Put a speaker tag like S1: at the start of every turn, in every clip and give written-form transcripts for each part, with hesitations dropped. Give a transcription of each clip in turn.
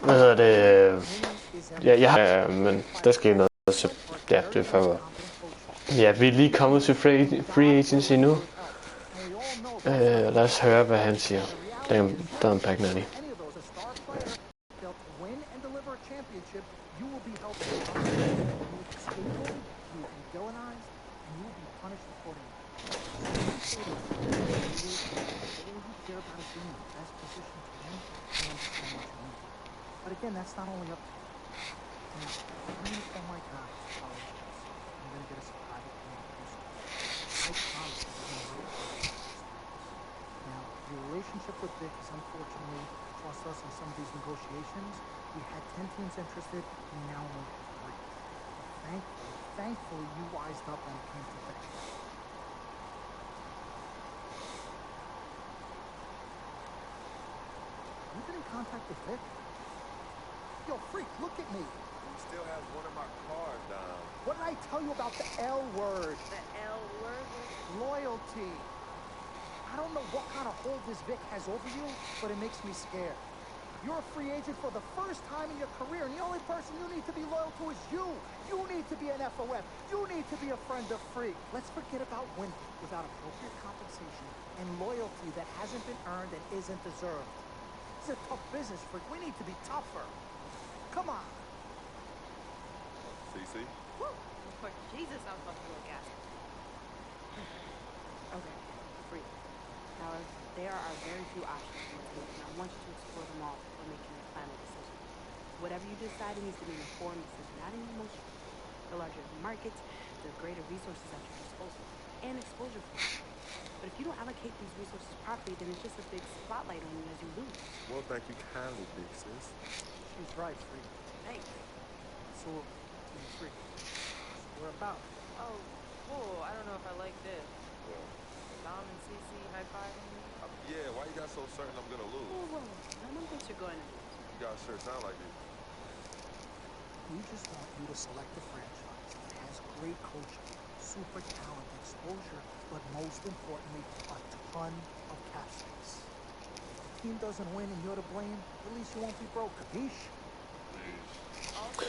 S1: hvad hedder det? Ja, jeg har, men der sker noget, så ja, det er for godt. Ja, vi er lige kommet til free agency nu. Lad os høre, hvad han siger. Der er en Pagnani.
S2: But again, that's not only up to you. Oh my God, I'm going to get us a private plane. I promise you. Now, your relationship with Vic has unfortunately cost us in some of these negotiations. We had 10 teams interested, we now only have 3. Thankfully, you wised up when it came to Vic. You've been in contact with Vic? Yo, freak, look at me.
S3: He still has one of my cars down.
S2: What did I tell you about the L word?
S4: The L word?
S2: Loyalty. I don't know what kind of hold this Vic has over you, but it makes me scared. You're a free agent for the first time in your career, and the only person you need to be loyal to is you. You need to be an FOF. You need to be a friend of Freak. Let's forget about winning without appropriate compensation and loyalty that hasn't been earned and isn't deserved. It's a tough business, Freak. We need to be tougher. Come on.
S3: CC?
S4: Woo! For Jesus, I'm supposed to go gas. Okay, Freak. Now, there are very few options on the table, and I want you to explore them all before making a final decision. Whatever you decide, it needs to be an informed decision, not an emotional. The larger the markets, the greater resources at your disposal, and exposure for you. But if you don't allocate these resources properly, then it's just a big spotlight on you as you lose.
S3: Well, thank you kindly, big sis.
S2: She's right, Freak.
S4: Thanks.
S2: So, Team Freak, we're about.
S5: Oh, cool. I don't know if I like this.
S3: Well,
S5: Dom and CC high-fiving me.
S3: yeah, why you got so certain I'm gonna lose?
S4: Whoa, whoa. None of this you're going to lose.
S3: You guys sure sound like it.
S2: We just want you to select a franchise that has great coaching, super talent, exposure, but most importantly, a ton of cap space. If the team doesn't win and you're to blame, at least you won't be broke, capiche?
S5: Also,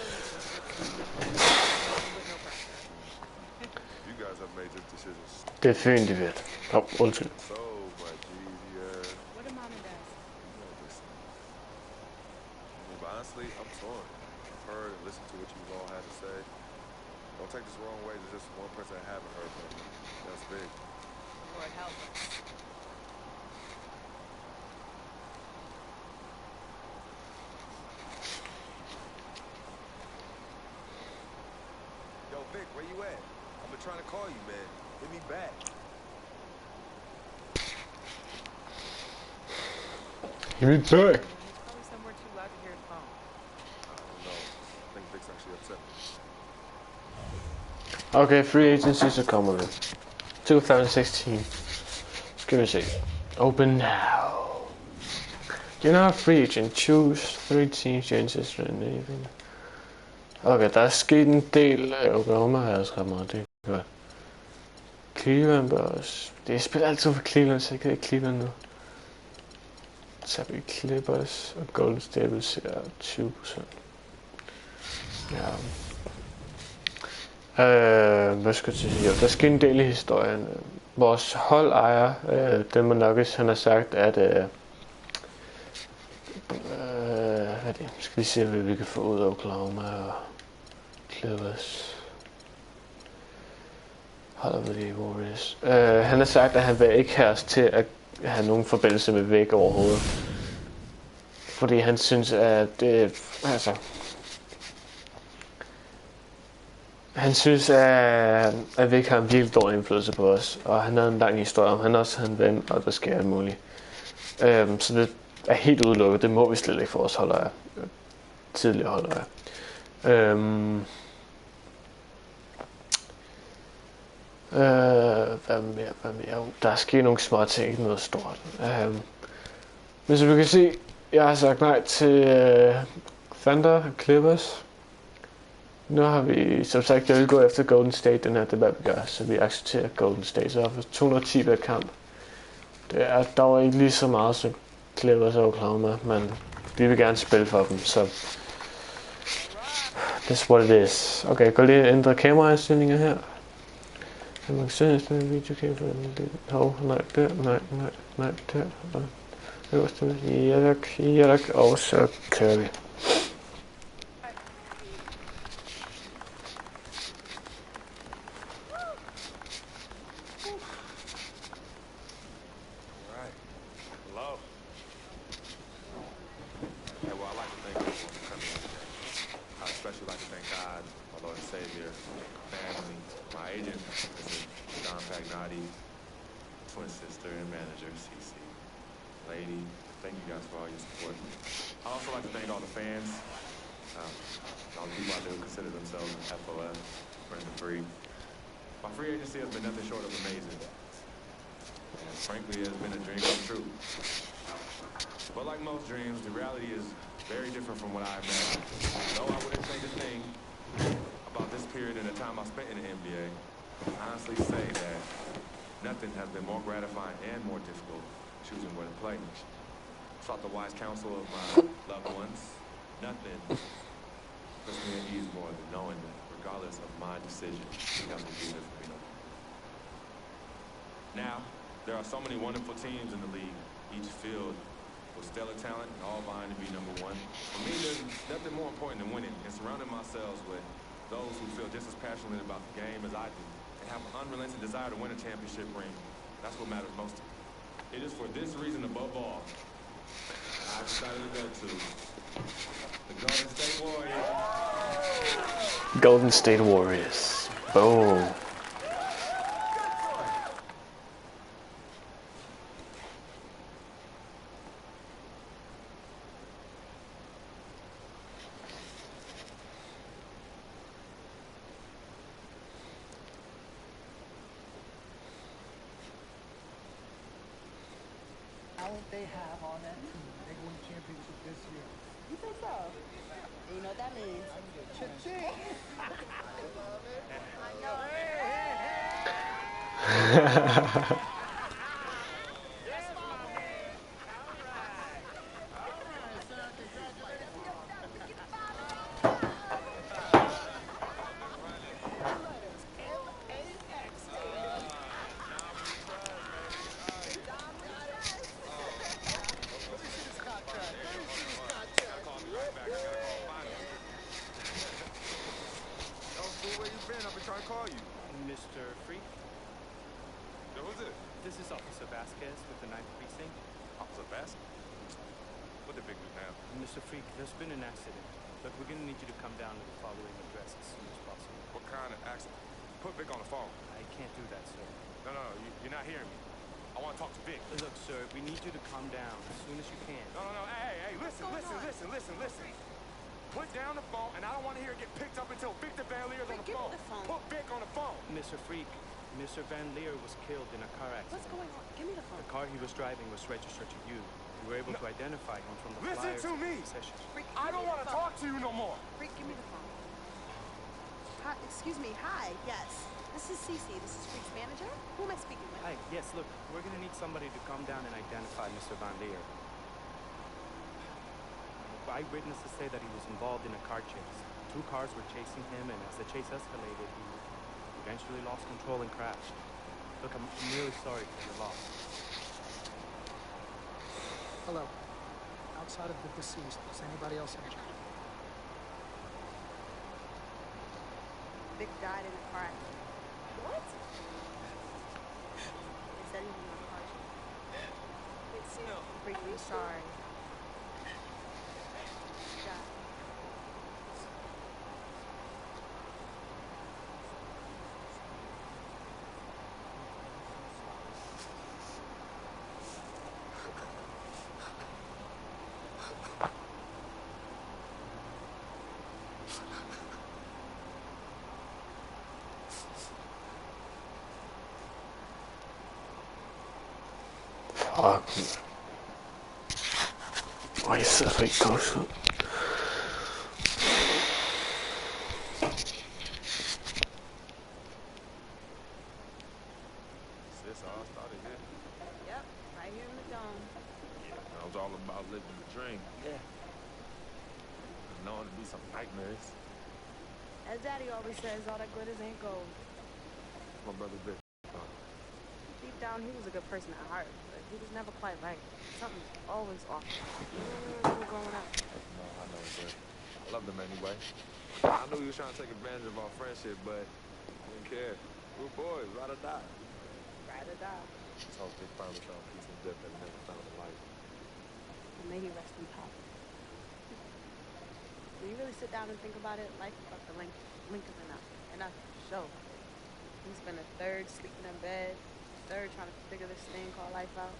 S5: with no pressure.
S3: You guys have made this decision
S1: Det er fint, det ved. Undskyld.
S3: so much easier.
S4: What do mom and dad say?
S3: But honestly, I'm torn. I've heard and listened to what you've all had to say. Don't take this the wrong way. There's just one person I haven't heard from. That's big.
S5: Lord help us.
S3: Yo, Vic, where you at? I've been trying to call you, man. Hit me back.
S1: Give me back.
S5: He's probably somewhere too loud to hear his phone.
S3: I don't know. I think Vic's actually upset me.
S1: Okay, free agency, så kommer vi. 2016. Skal vi se. Open now. You're not a free agent. Choose 3 teams you're interested in leaving. Okay, der er sket en del. Oklahoma har jeg skrevet meget. Det er godt. Cleveland bør også. Det spiller altid for Cleveland, så jeg kan ikke Cleveland nu. Så har vi Clippers og Golden State vil se 20%. Ja. Hvad skal jeg sige? Jo, der sker en del i historien. Vores holdejer, Denver Nuggets, han har sagt, at hvad er det? Skal vi se, hvad vi kan få ud af Oklahoma og Clippers. Holder med de Warriors. Han har sagt, at han vil ikke have os til at have nogen forbindelse med væk overhovedet. Fordi han synes, at det, altså, han synes, at vi ikke har en virkelig dårlig indflydelse på os. Og han havde en lang historie om, han også havde en ven, og der sker alt muligt. Så det er helt udelukket. Det må vi slet ikke for os holdere. Tidligere holdere. Hvad mere? Der er sket nogle små ting, ikke noget stort. Men som vi kan se, jeg har sagt nej til Thunder og Clippers. Nu har vi, som sagt, jeg vil gå efter Golden State, den her debat vi gør, så vi accepterer Golden State. Så for 210 hver kamp. Det er dog ikke lige så meget, som Clippers og Oklahoma, men vi vil gerne spille for dem, så that's what it is. Okay, gå lige ændre kameraindstillinger her. Man kan se en videokamera. Nej, der, nej, der. Og øverst, ja tak, og så kører vi.
S3: Twin sister and manager, CC. Lady, thank you guys for all your support. I'd also like to thank all the fans. All the people out there who consider themselves FOF, friends of free. My free agency has been nothing short of amazing. And frankly, it has been a dream come true. But like most dreams, the reality is very different from what I imagined. Though I wouldn't change a thing about this period and the time I spent in the NBA, I honestly say that nothing has been more gratifying and more difficult choosing where to play. Sought the wise counsel of my loved ones. Nothing puts me at ease more than knowing that regardless of my decision, he has to be there for me no more. Now, there are so many wonderful teams in the league, each filled with stellar talent and all vying to be number one. For me, there's nothing more important than winning and surrounding myself with those who feel just as passionate about the game as I do. Have an unrelenting desire to win a championship ring. That's what matters most to me. It is for this reason above all, I decided to go to the Golden State Warriors.
S1: Golden State Warriors. Boom.
S2: They have on that team. They won the championship this year.
S4: You think so? You know what that means?
S2: Cha-ching! I know.
S6: Mr. Freak?
S3: Yo, who's it?
S6: This is Officer Vasquez with the 9th Precinct.
S3: Officer Vasquez? What the big do now?
S6: Mr. Freak, there's been an accident. Look, we're gonna need you to come down to the following address as soon as possible.
S3: What kind of accident? Put Vic on the phone.
S6: I can't do that, sir.
S3: No, you're not hearing me. I want to talk to Vic.
S6: Look, sir, we need you to calm down as soon as you can.
S3: No, hey, listen. Put down the phone, and I don't want to hear it get picked up until Victor Van Leer's on the phone. Put Vic on the phone.
S6: Mr. Freak, Mr. Van Leer was killed in a car accident.
S4: What's going on? Give me the phone.
S6: The car he was driving was registered to you. We were able to identify him from the
S3: Listen
S6: flyers
S3: to me.
S6: sessions.
S4: Freak,
S3: I don't want to talk to you no more.
S4: Freak, give me the phone. Hi, excuse me. Hi. Yes. This is Cece. This is Freak's manager. Who am I speaking with?
S6: Hi, yes, look, we're gonna need somebody to come down and identify Mr. Van Leer. Eyewitnesses say that he was involved in a car chase. 2 cars were chasing him, and as the chase escalated, he eventually lost control and crashed. Look, I'm really sorry for your loss.
S2: Hello. Outside of the deceased, is anybody else injured?
S4: Vic died in a car accident. What? They said he was in a car chase. Freak, I'm sorry.
S1: Fuck. Why is that like close up?
S3: This all started here.
S4: Yep, right here in the dome.
S3: Yeah, I was all about living the dream.
S6: Yeah.
S3: And knowing to be some nightmares.
S4: As Daddy always says, all that glitters ain't gold.
S3: My brother Vic.
S4: Deep down, he was a good person at heart, but he was never quite right. Something's always off. Even when we were growing up.
S3: No, I know, but I loved him anyway. I knew he was trying to take advantage of our friendship, but I didn't care. We were boys, ride or die.
S4: Ride or die.
S3: Let's hope they finally found peace and death that he never found in life.
S4: And may he rest in power. When you really sit down and think about it, life is about the link of an eye. And I show. We spend a third sleeping in bed, a third trying to figure this thing called life out.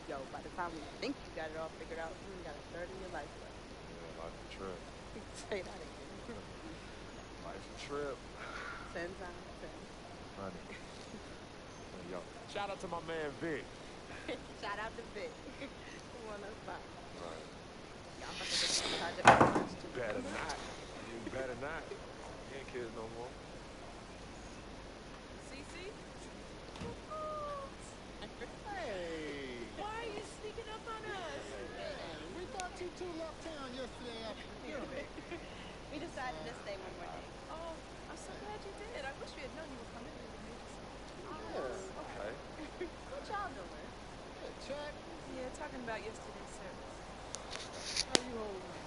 S4: Yo, by the time we think you got it all figured out, you only got a third of your life left.
S3: Yeah, life's a trip.
S4: Say that again.
S3: Life's a trip.
S4: 10 times 10.
S3: Honey. Yo, shout out to my man Vic.
S4: Shout out to Vic. Who won us by?
S3: Right.
S4: Yeah, I'm about to look at the project first, too.
S3: Better not. You better not. You ain't kids no more.
S5: Cece?
S2: Hey!
S5: Why are you sneaking up on us?
S2: We thought you two left town yesterday after the funeral.
S4: We decided to stay one more day.
S5: Oh, I'm so glad you did. I wish we had known you were coming.
S2: Yeah.
S3: Okay.
S4: What y'all doing?
S2: Hey, Chuck,
S5: Yeah, talking about yesterday's service.
S2: how you holding up?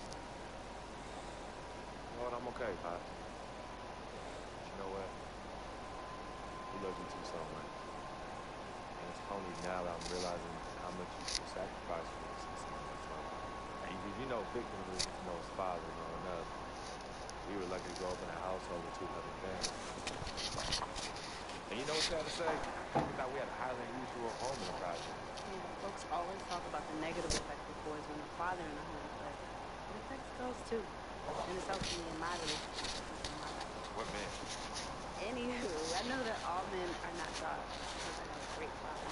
S3: Lord, I'm okay, Pop. You know what? We love you too so much. And it's only now that I'm realizing how much you sacrificed for us and so much love. And you know, Vic didn't really get to know his father growing up. We were lucky to grow up in a household with two loving families. And you know what's sad to say? We thought we had a highly unusual home in the project.
S4: Yeah, folks always talk about the negative effect of boys when the father in the home, but it affects girls too. And it's helped me in my relationship in my life.
S3: What man?
S4: Anywho, I know that all men are not gods because I have a great father.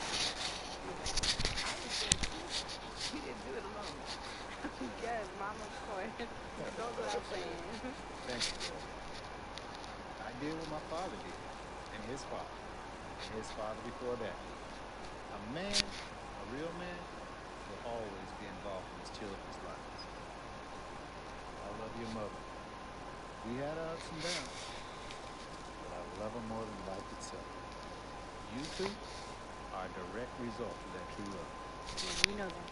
S5: I was there too. She didn't do it alone.
S4: Yes, mama, of course. Goes without saying.
S2: Thank you, Bill. I did what my father did, and his father, and his father before that. A man, a real man, will always be involved in his children's lives. I love your mother. We had our ups and downs, but I love her more than life itself. You two are a direct result of that true love.
S4: Yeah, we know that.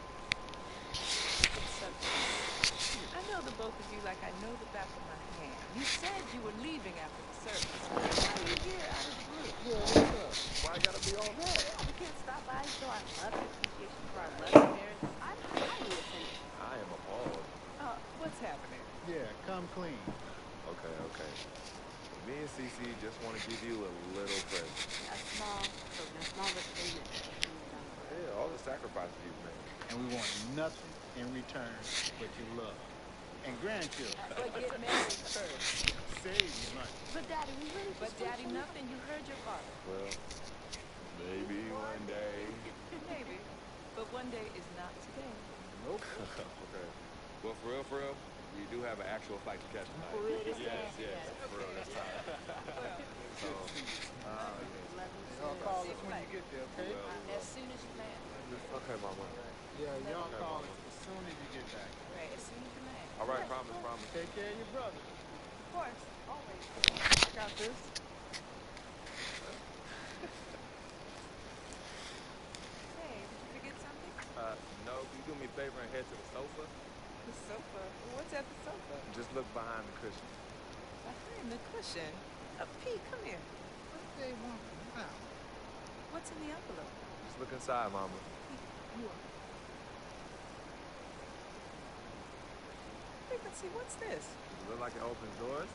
S5: I know the both of you like I know the back of my hand. You said you were leaving after the service. Why are you here out of the blue?
S2: Yeah, what's up?
S3: Why I gotta be all that?
S4: We can't stop by and show our love and appreciation for our loving parents. I'm highly offended.
S3: I am appalled.
S5: What's happening?
S2: Yeah, come clean.
S3: Okay. Me and Cece just want to give you a little present.
S4: A small repayment.
S3: Yeah, all the sacrifices you've made.
S2: And we want nothing in return but your love. And grandchildren.
S5: But get married first.
S2: Save your money.
S4: But Daddy, we really
S5: But
S4: just
S5: Daddy,
S4: want you-
S5: nothing. You heard your father.
S3: Well, maybe one day.
S5: Maybe. But one day is not today.
S2: Nope.
S3: Okay. Well, for real, we do have an actual flight to catch tonight.
S4: For real this
S3: Yes,
S4: time?
S3: for real this time. So,
S4: Love you
S2: Y'all
S4: too.
S2: call us when you get there, okay?
S5: As soon as you land.
S3: okay, Mama.
S2: Yeah, y'all
S3: Okay,
S2: call
S3: Mama.
S2: us as soon as you get back.
S5: Right, as soon as you land.
S3: All right, promise.
S2: Take care of your brother.
S5: Of course. Always.
S2: I got this.
S5: Hey, did you forget something?
S3: No, can you do me a favor and head to the sofa?
S5: The sofa. What's at the sofa?
S3: Just look behind the cushion.
S5: Behind the cushion. Pete, come here.
S2: What do they want now?
S5: What's in the envelope?
S3: Just look inside, Mama.
S5: Frequency, what's this?
S3: Does it look like it opens doors?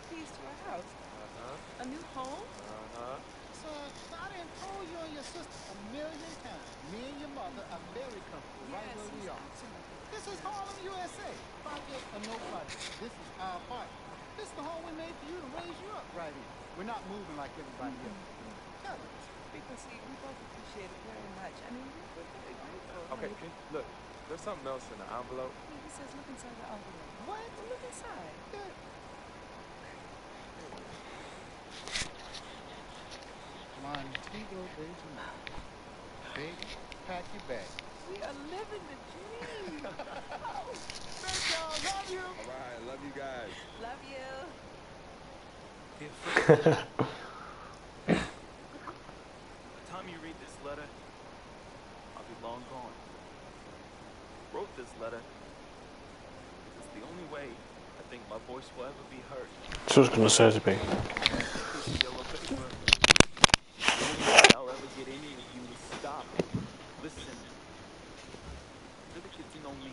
S5: Keys to our house.
S3: Uh-huh.
S5: A new home?
S3: Uh-huh.
S2: So, I done told you and your sister a million times. Me and your mother are very comfortable right where we are.
S5: absolutely.
S2: This is Harlem, USA. Project or no project. This is our apartment. This is the home we made for you to raise you up right here. We're not moving like everybody else. Tell us.
S5: Frequency, we both appreciate it very much. I mean, we're very grateful.
S3: Okay, look, there's something else in the envelope.
S5: He says look inside the envelope.
S2: What?
S5: Well, look inside.
S2: Good. Montego Bay, Jamaica. Baby, pack your bags.
S5: We are living the dream.
S2: Thank y'all. Love you.
S3: All right, love you guys.
S5: Love you.
S6: Dear Frank, by the time you read this letter, I'll be long gone. Wrote this letter because it's the only way I think my voice will ever be heard.
S1: So was gonna say to me.
S6: This yellow paper. The only way I'll ever get any of you to stop, listen, really get to know me.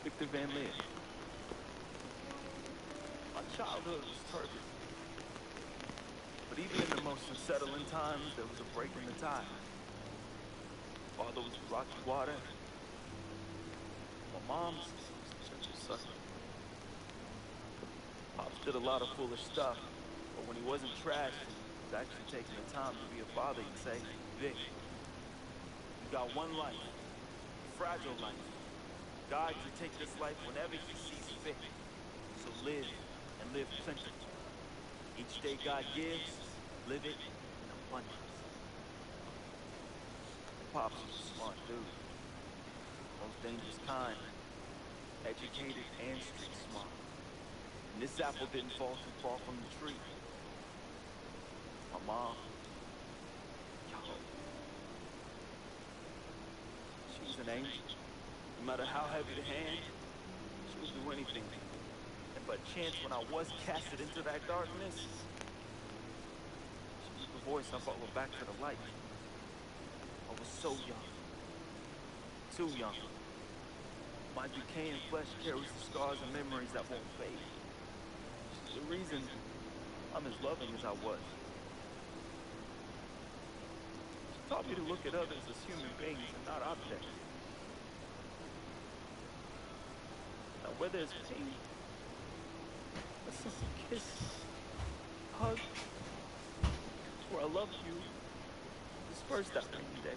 S6: Victor Van Leer. My childhood was turbulent. But even in the most unsettling times, there was a break in the tide. Father was the rocky water. My mom's was the gentle sucker. Pops did a lot of foolish stuff, but when he wasn't trashed and was actually taking the time to be a father, he'd say, Vic, you got one life, a fragile life. God can take this life whenever he sees fit. So live, and live plentiful. Each day God gives, live it in abundance. Pops was a smart dude. Most dangerous kind. Educated and street smart. And this apple didn't fall too far from the tree. My mom, yo, she was an angel. No matter how heavy the hand, she would do anything. And by chance, when I was casted into that darkness, she was the voice I followed back to the light. I was so young. Too young. My decaying flesh carries the scars and memories that won't fade. She's the reason I'm as loving as I was. She taught me to look at others as human beings and not objects. Now, where there's pain, a simple kiss, hug, where I love you, disperse that rainy day.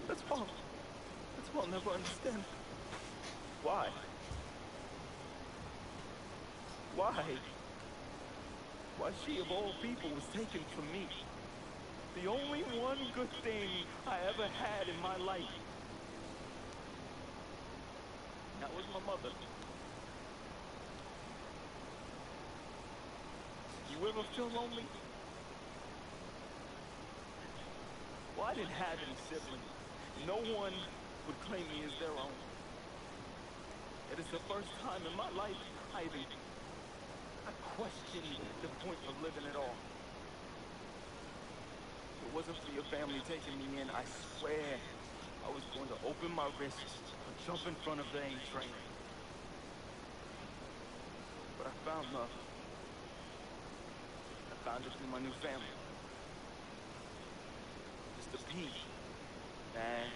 S6: That's why I'll never understand. Why? Why she of all people was taken from me? The only one good thing I ever had in my life. That was my mother. You ever feel lonely? Well, I didn't have any siblings. No one would claim me as their own. It is the first time in my life I questioned the point of living at all. If it wasn't for your family taking me in, I swear I was going to open my wrists or jump in front of the A train. But I found love. I found it through my new family. Mr. P, man,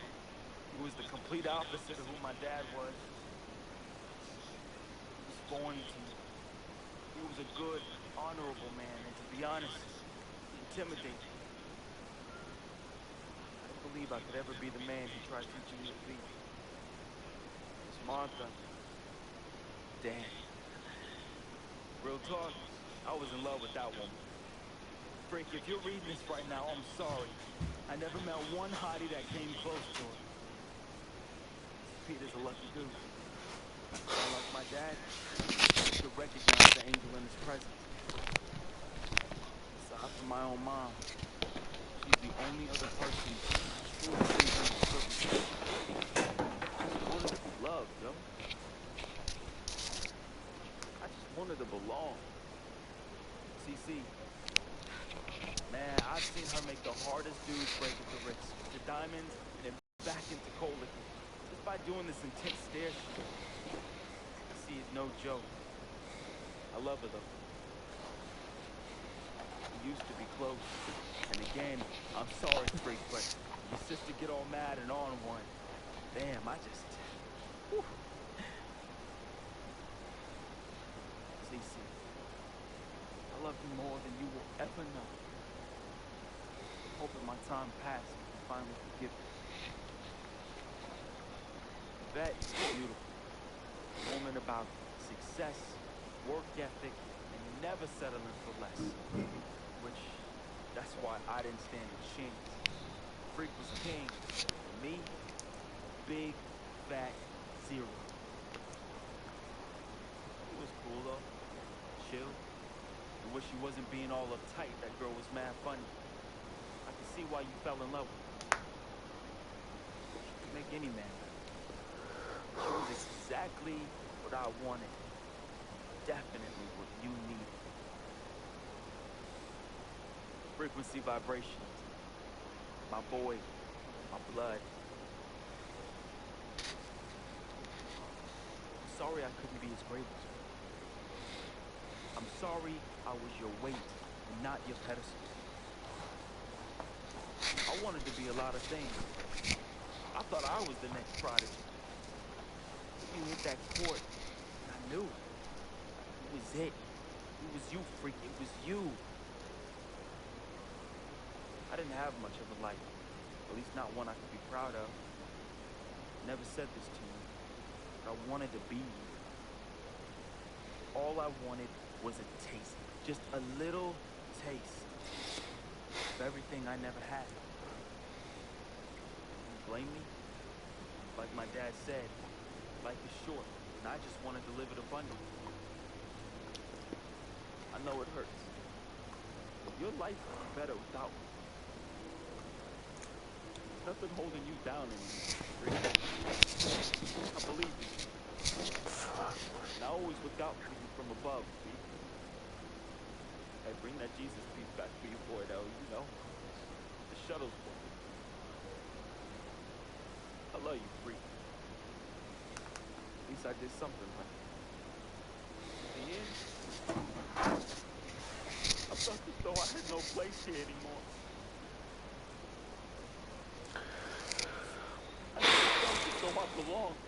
S6: he was the complete opposite of who my dad was. He was born to me. He was a good, honorable man, and to be honest, intimidating. I didn't believe I could ever be the man he tried teaching me to be. Miss Martha, damn. Real talk, I was in love with that woman. Frick, if you're reading this right now, I'm sorry. I never met one hottie that came close to her. Peter's a lucky dude. Unlike my dad, he could recognize the angel in his presence. Aside from my own mom, she's the only other person who truly understood me. I just wanted to be loved, yo. I just wanted to belong. CC, man, I've seen her make the hardest dudes break at the wrist, the diamonds, and then back into coal liquor. Just by doing this intense stare shit. CC is no joke. I love her though. We used to be close. And again, I'm sorry, Freak, but your sister get all mad and on one. Damn, I just... Whew. CC, I love you more than you will ever know. Hoping my time passed and finally forgive you. That is beautiful. A woman about success, work ethic, and never settling for less. Which That's why I didn't stand a chance. Freak was king. Me, big, fat, zero. He was cool though. Chill. I wish he wasn't being all uptight. That girl was mad funny. I can see why you fell in love with her. She could make any man better. She was exactly what I wanted. Definitely what you needed. Frequency vibrations. My boy. My blood. I'm sorry I couldn't be as great as you. I'm sorry I was your weight and not your pedestal. I wanted to be a lot of things. I thought I was the next prodigy. You hit that court, and I knew it. It was it. It was you, freak. It was you. I didn't have much of a life. At least not one I could be proud of. Never said this to you, but I wanted to be you. All I wanted was a taste. Just a little taste of everything I never had. You blame me? Like my dad said, life is short, and I just wanted to live it abundantly. I know it hurts. But your life would be better without me. Nothing holding you down anymore. I believe you. And I always look out for you from above, see? Hey, bring that Jesus piece back for your boy, though, you know? The shuttle's working. I love you, freak. At least I did something right. In the end, I felt as though I had no place here anymore. I never felt as though I belonged.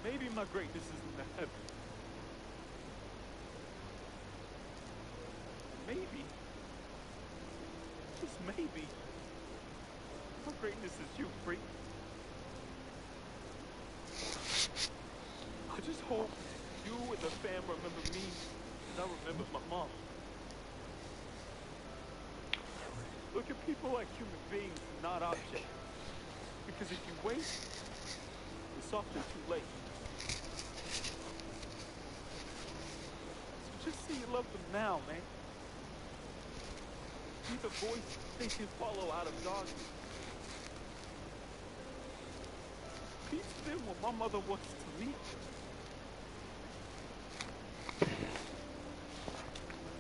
S6: Maybe my greatness is in the heavens. Maybe, just maybe, my greatness is you, freak. I just hope you and the fam remember me as I remember my mom. Look at people like human beings, not objects. Because if you wait, it's often too late. So just say you love them now, man. Be the voice they can follow out of darkness. Peace them what my mother wants to me.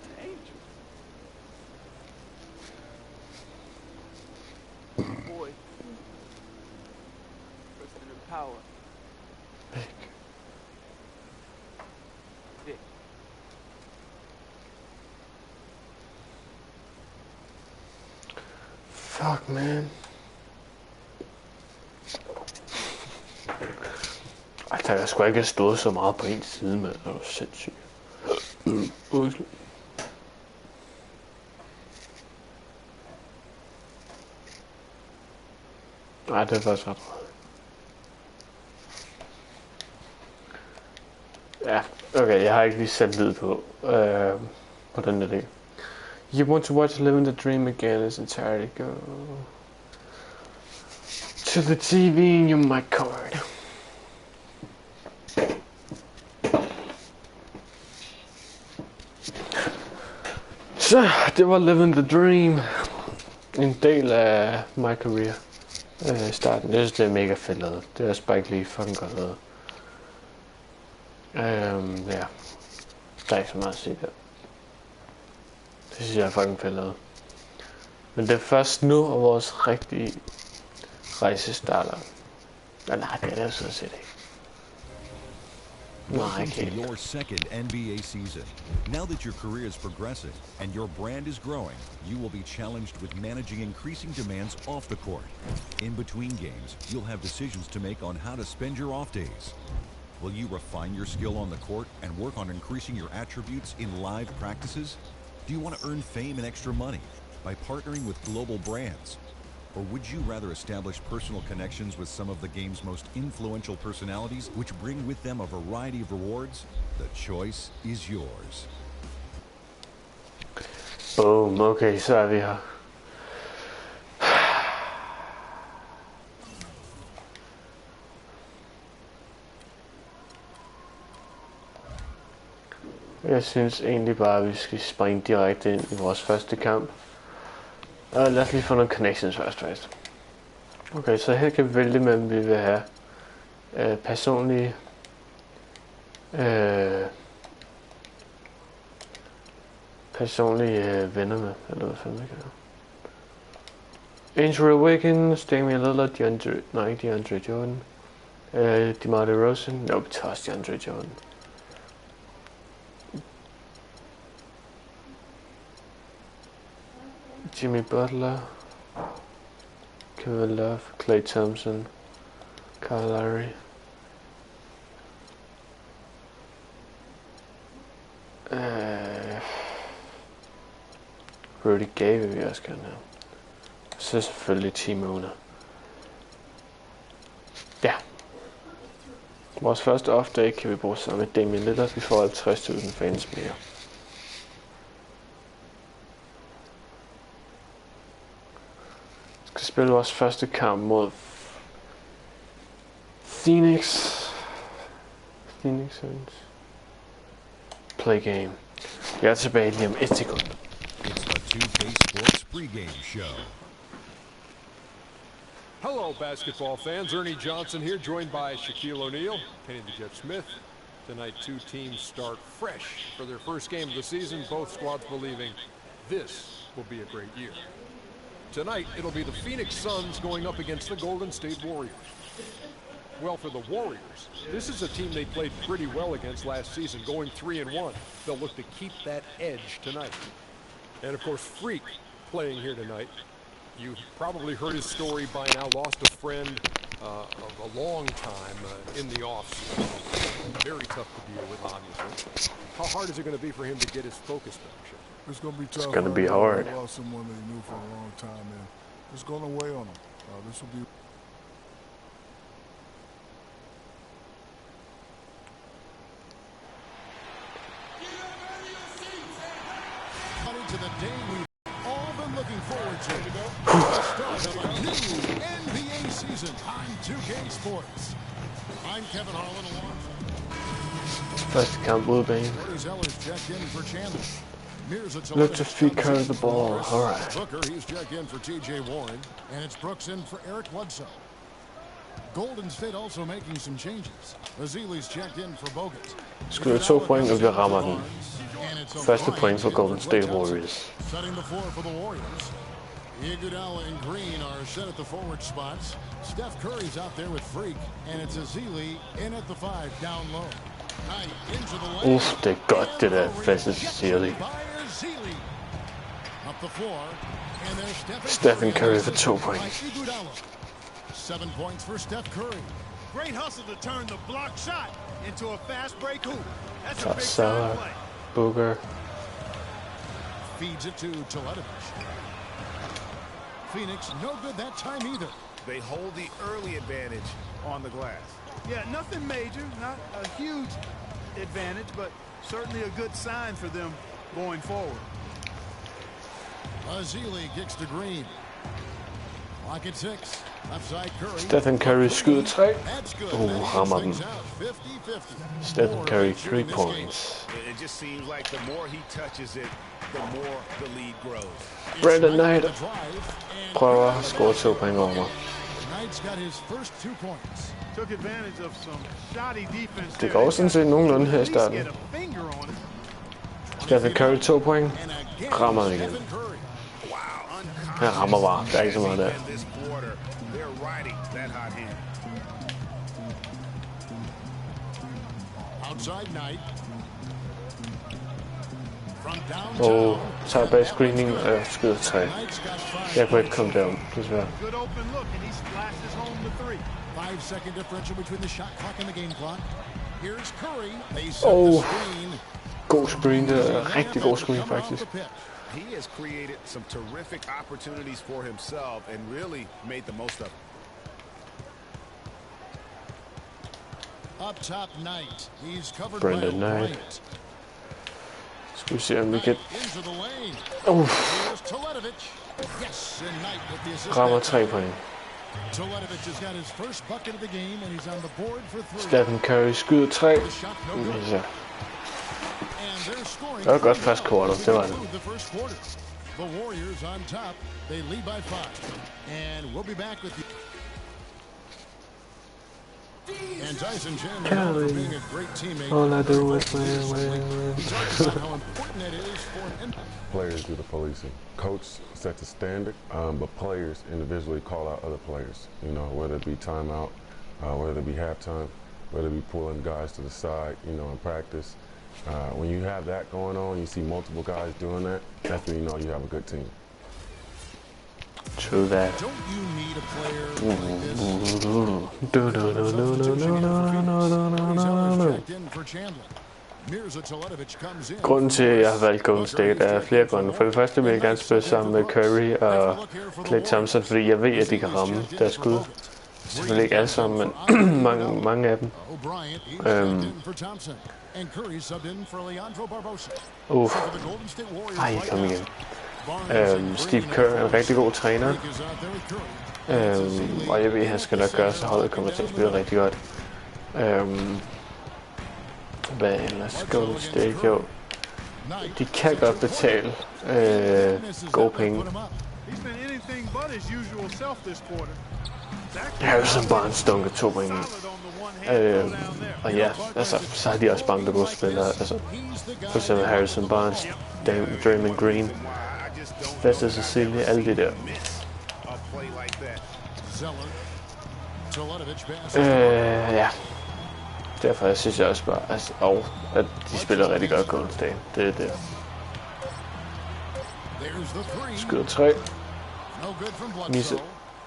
S6: An angel. Boy. Person in power. Vic.
S1: Fuck, man. Ej, der skulle ikke have stået så meget på en side, mand. Det var sindssygt. Nej, det er faktisk ret. Ja, okay, jeg har ikke lige sat lyd på den der del. You want to watch Living the Dream again is entirely go to the TV in your MyCareer. Så det var Living the Dream. En del af MyCareer. Starten. Jeg synes det er mega fedt lavet. Det er også bare ikke lige fucking godt lavet. Ja. Der er ikke så meget at sige der. Det synes jeg er fucking fedt lavet. Men det er først nu, at vores rigtige rejse starter. Nej, det er det sådan set ikke.
S7: Welcome to your second NBA season. Now that your career is progressing and your brand is growing, you will be challenged with managing increasing demands off the court. In between games, you'll have decisions to make on how to spend your off days. Will you refine your skill on the court and work on increasing your attributes in live practices? Do you want to earn fame and extra money by partnering with global brands? Or would you rather establish personal connections with some of the game's most influential personalities, which bring with them a variety of rewards? The choice is yours.
S1: Boom, okay, så er vi her. Jeg synes egentlig bare, at vi skal springe direkte ind i vores første kamp. Lad os lige få nogle connections først. Okay, så her kan vi vælge, hvem vi vil have personlige venner med, eller hvad fanden vi kan have. Angel Awakens, Damian Lillard, DeAndre Jordan, DeMar DeRozan, vi tager også DeAndre Jordan. Jimmy Butler, Kevin Love, Klay Thompson, Kyle Lowry. Rudy Gay vil vi også gerne have. Så selvfølgelig team owner. Ja. Vores første off-day kan vi bruge sammen med Damian Lillard. Vi får 50.000 fans mere. Skal spille vores første kamp mod Phoenix. Play game. Jeg er tilbage lige om 1 sekund.
S7: It's the 2K Sports pregame show.
S8: Hello, basketball fans. Ernie Johnson here, joined by Shaquille O'Neal, Kenny the Jet Smith. Tonight, two teams start fresh for their first game of the season. Both squads believing this will be a great year. Tonight, it'll be the Phoenix Suns going up against the Golden State Warriors. Well, for the Warriors, this is a team they played pretty well against last season, going 3-1. They'll look to keep that edge tonight. And of course, Freak playing here tonight. You've probably heard his story by now. Lost a friend of a long time in the offseason. Very tough to deal with, obviously. How hard is it going to be for him to get his focus back?
S9: It's going to be tough.
S1: It's going to be hard.
S9: Lost someone that he knew for a long time, and it's going to weigh on him. This will be. To the day we've all been looking forward to. The start of a new NBA season on 2K Sports. I'm Kevin Harlan along.
S1: Første kamp udebane. Look to feed Curry the ball. Alright.
S9: Booker, he's checked in for TJ Warren, and it's Brooks in for Eric Bledsoe. Golden State also making some changes. Azili's checked in for Bogut.
S1: Skyder 2 point, og vi rammer den. Første point for Golden State Warriors.
S9: Setting the floor for the Warriors. Iguodala and Green are set at the forward spots. Steph Curry's out there with Freak, and it's Azili in at the 5 down low. Into the lane.
S1: Det er godt det der fast Azili.
S9: Up the floor, and there's
S1: Stephen Curry for 2 points.
S9: 7 points for Steph Curry.
S10: Great hustle to turn the block shot into a fast break hoop. That's a big
S1: Salah,
S10: time play.
S1: Booker.
S9: Feeds it to Teletovic. Phoenix, no good that time either.
S10: They hold the early advantage on the glass. Yeah, nothing major, not a huge advantage, but certainly a good sign for them going forward.
S9: Azili kicks to Green. Lock at 6. Offside Curry.
S1: Stephen Curry skyder 3. Rammer den.
S9: 50-50.
S1: Stephen Curry 3 points.
S10: It just seems like the more he touches it, the more the lead grows.
S1: Brandon Knight prøver at score 2 point over mig.
S9: Knight's got his first 2 points.
S10: Took advantage of some shoddy defense.
S1: Det går sådan set nogenlunde her i starten. Stephen Curry 2 point. Rammer den igen. Han rammer bare. Der er ikke så meget der.
S9: Outside Knight.
S1: Og tager bag screening og skyder 3. Jeg kunne ikke komme derom, desværre.
S9: 5-second differential between the shot clock and the game clock. Here's Curry. They set
S1: Oh,
S9: the screen.
S1: god screen, det er rigtig god screen faktisk.
S11: he has created some terrific opportunities for himself and really made the most of it.
S9: Up top, Knight. He's covered
S1: Brenda
S9: by
S1: Knight.
S9: Bryant.
S1: Skal vi se om vi kan...
S9: Into the lane.
S1: Uff.
S9: Here's Teletovic. Yes, and Knight with the assist.
S1: Rammer 3 point.
S9: Teletovic has got his first bucket of the game, and he's on the board for 3.
S1: Stephen Curry skyder 3.
S9: The shot no good.
S1: Ja.
S9: And they're scoring.
S1: Det var godt første kvartal, det var det.
S9: The first quarter. The Warriors on top. They lead by 5. And we'll be back with you. And Tyson Chandler for being a great teammate.
S1: All I do is win.
S9: He talks about how important it is for an
S12: Players do the policing. Coach sets a standard, but players individually call out other players. You know, whether it be timeout, whether it be halftime, whether it be pulling guys to the side, you know, in practice. When you have that going on, you see multiple guys doing that, that's when you know you have a good team.
S1: True that.
S9: Don't you need a player like this?
S1: Grunden til, at jeg har valgt Golden State, er flere grunde. For det første vil jeg gerne spille sammen med Curry og Klay Thompson, fordi jeg ved, at de kan ramme deres skud. Selvfølgelig ikke alle sammen, men mange af dem. Ej, kom igen. Steve Kerr er en rigtig god træner, og jeg ved, at han skal nok gøre, så holdet kommer til at spille rigtig godt. Hvad ellers? Golden State, jo. De kan godt betale gode penge. Harrison Barnes dunker 2 point ind. Og ja, altså, så har de også mange gode spillere. Altså, for eksempel Harrison Barnes, Draymond Green, Fester Cecilia, alle de der. Ja. Derfor synes jeg også bare, altså, at de spiller rigtig godt Golden State. Det er det. Skyder 3. Misset.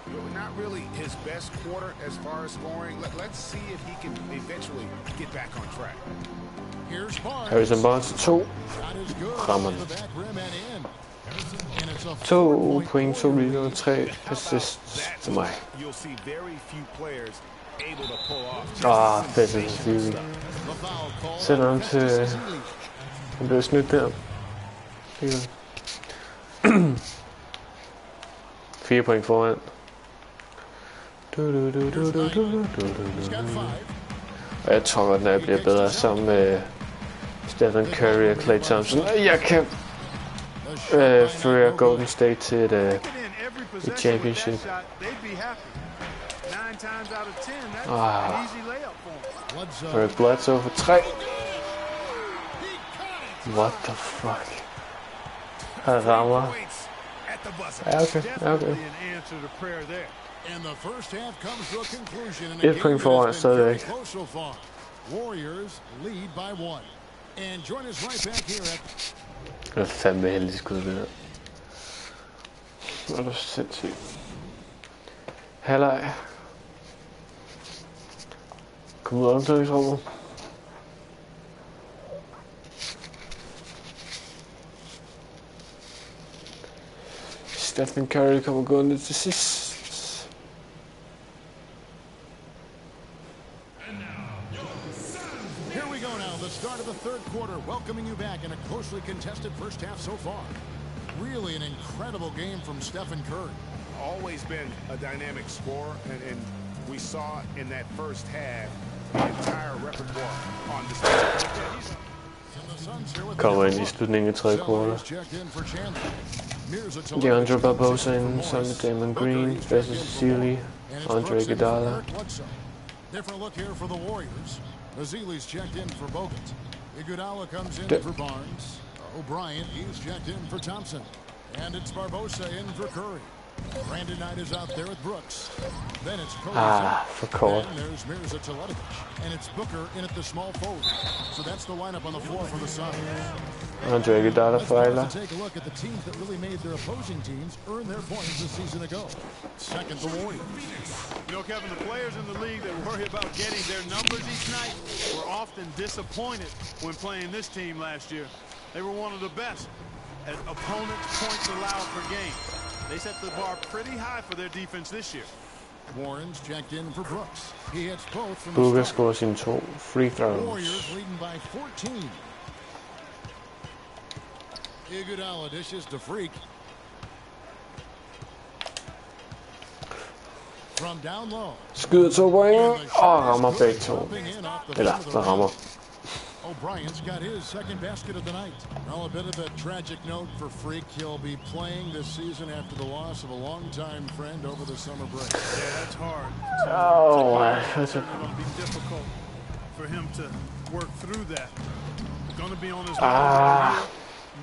S11: Not really his best quarter as far as scoring. Let's see if he can eventually get back on track.
S1: Harrison Barnes 2. Rammer den. 2 point, 2 rebound, 3 assists til mig. Fedt, selvfølgelig. Sender ham til... Han blev snydt der. 4 point foran. Og jeg tror godt, at jeg bliver bedre sammen med Stephen Curry og Klay Thompson. Jeg kan føre Golden State til et championship. Eric Bledsoe for 3. What the fuck? Han rammer. Ja, okay.
S9: And the first half comes to a conclusion and
S1: 1 point foran stadigvæk.
S9: close so far. Warriors lead by 1. And join us right back here at...
S1: Det er fandme heldigt skud, det der. Hvor er du sindssygt. Halvleg. Kom ud af omklædningsrummet. Stephen Curry kommer gående til sidst.
S9: Here we go now, the start of the third quarter, welcoming you back in a closely contested first half so far. Really an incredible game from Stephen Curry.
S11: Always been a dynamic scorer, and we saw in that first half the entire repertoire on display.
S1: Kommer ind i slutningen af tredje kvartal. DeAndre Barbosa ind sammen med Draymond Green, Fester Cecilia, Andre Iguodala.
S9: Different look here for the Warriors. Ezeli's checked in for Bogut. Iguodala comes in for Barnes. O'Brien, he's checked in for Thompson. And it's Barbosa in for Curry. Brandon Knight is out there with Brooks. Then it's Curry.
S1: For court.
S9: And there's Mirza Teletovic. And it's Booker in at the small forward. So that's the lineup on the floor for the Suns.
S1: Andre Iguodala fejler.
S9: Take a look at the teams that really made their opposing teams earn their points a season ago. Second, the Warriors.
S10: You know, Kevin, the players in the league that worry about getting their numbers each night were often disappointed when playing this team last year. They were one of the best. opponents' points allowed per game. They set the bar pretty high for their defense this year.
S9: Warren's checked in for Brooks. He hits both from
S1: Booker
S9: the start.
S1: scorer sine 2 free throws.
S9: Warriors leading by 14. Iguodala dishes to Freak. From down low.
S1: Skyder 2 point. Rammer begge to. Eller, der rammer.
S9: O'Brien's got his second basket of the night. Well, a bit of a tragic note for Freak. He'll be playing this season after the loss of a longtime friend over the summer break.
S10: Yeah, that's hard.
S1: Oh,
S10: It's going to be difficult for him to work through that. Going to be on his way.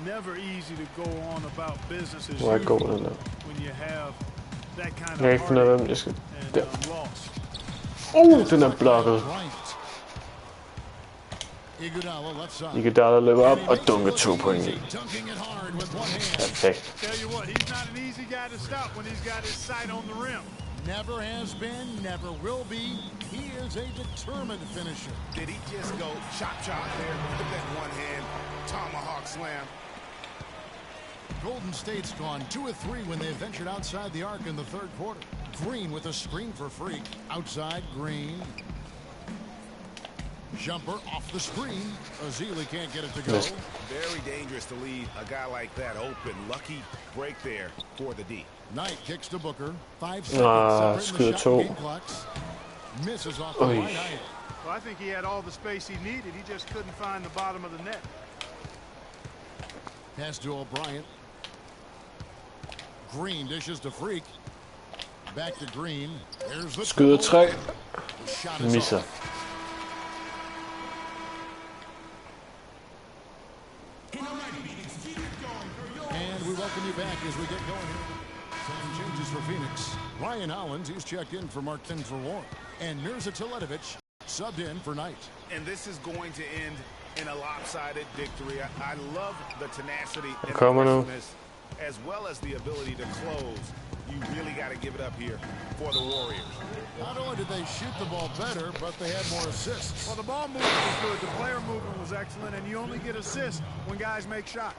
S10: Never easy to go on about business as usual when you have that kind of heartache and loss.
S1: Den blokket. Iguodala løber op og dunker 2 point i. Perfekt.
S10: Tell you what, he's not an easy guy to stop when he's got his sight on the rim.
S9: Never has been, never will be. He is a determined finisher.
S11: Did he just go chop there with that one hand tomahawk slam?
S9: Golden State's gone 2 of 3 when they ventured outside the arc in the third quarter. Green with a screen for Freak. Outside Green. Jumper off the screen. Azili can't get it to go.
S11: Very dangerous to leave a guy like that open. Lucky break there for the D.
S9: Knight kicks to Booker. 5 seconds.
S1: Skyder 2.
S9: Misses off the right eye.
S10: Well, I think he had all the space he needed. He just couldn't find the bottom of the net.
S9: Pass to O'Brien. Green dishes to Freak. Back to Green. There's the
S1: Skyder 3. Misser.
S9: And we welcome you back as we get going here. Time changes for Phoenix. Ryan Hollins, he's checked in for Martin for Warren. And Mirza Teletovic subbed in for Knight.
S11: And this is going to end in a lopsided victory. I love the tenacity and aggressiveness, as well as the ability to close. You really got to give it up here for the Warriors.
S9: Not only did they shoot the ball better, but they had more assists.
S10: Well, the ball movement was good. The player movement was excellent, and you only get assists when guys make shots.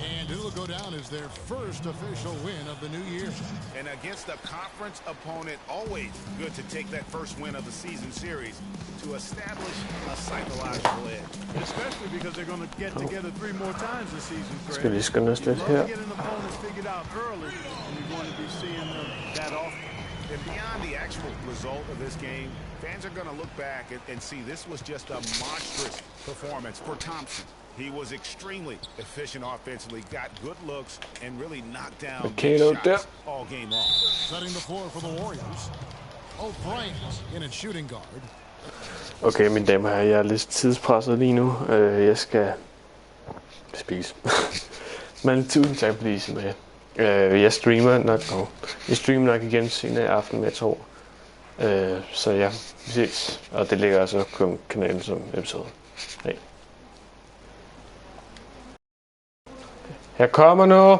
S9: And it'll go down as their first official win of the new year.
S11: And against a conference opponent, always good to take that first win of the season series to establish a psychological edge.
S10: Especially because they're going to get together 3 more times this season, Greg.
S1: Skal lige skynde os lidt her.
S10: Get an opponent figured out early, and you're going to be seeing them that often.
S11: And beyond the actual result of this game, fans are going to look back and see this was just a monstrous performance for Thompson. He was extremely efficient offensively, got good looks, and really knocked down shots all game long.
S9: Setting the floor for the Warriors. O'Brien in a shooting guard.
S1: Okay, mine damer og herrer, jeg er lidt tidspresset lige nu. Jeg skal spise. Men tusind tak fordi I er med. Jeg streamer nok igen senere i aften, jeg tror. Så ja, vi ses. Og det ligger også på kanalen som episode. Hej. Her kommer nu.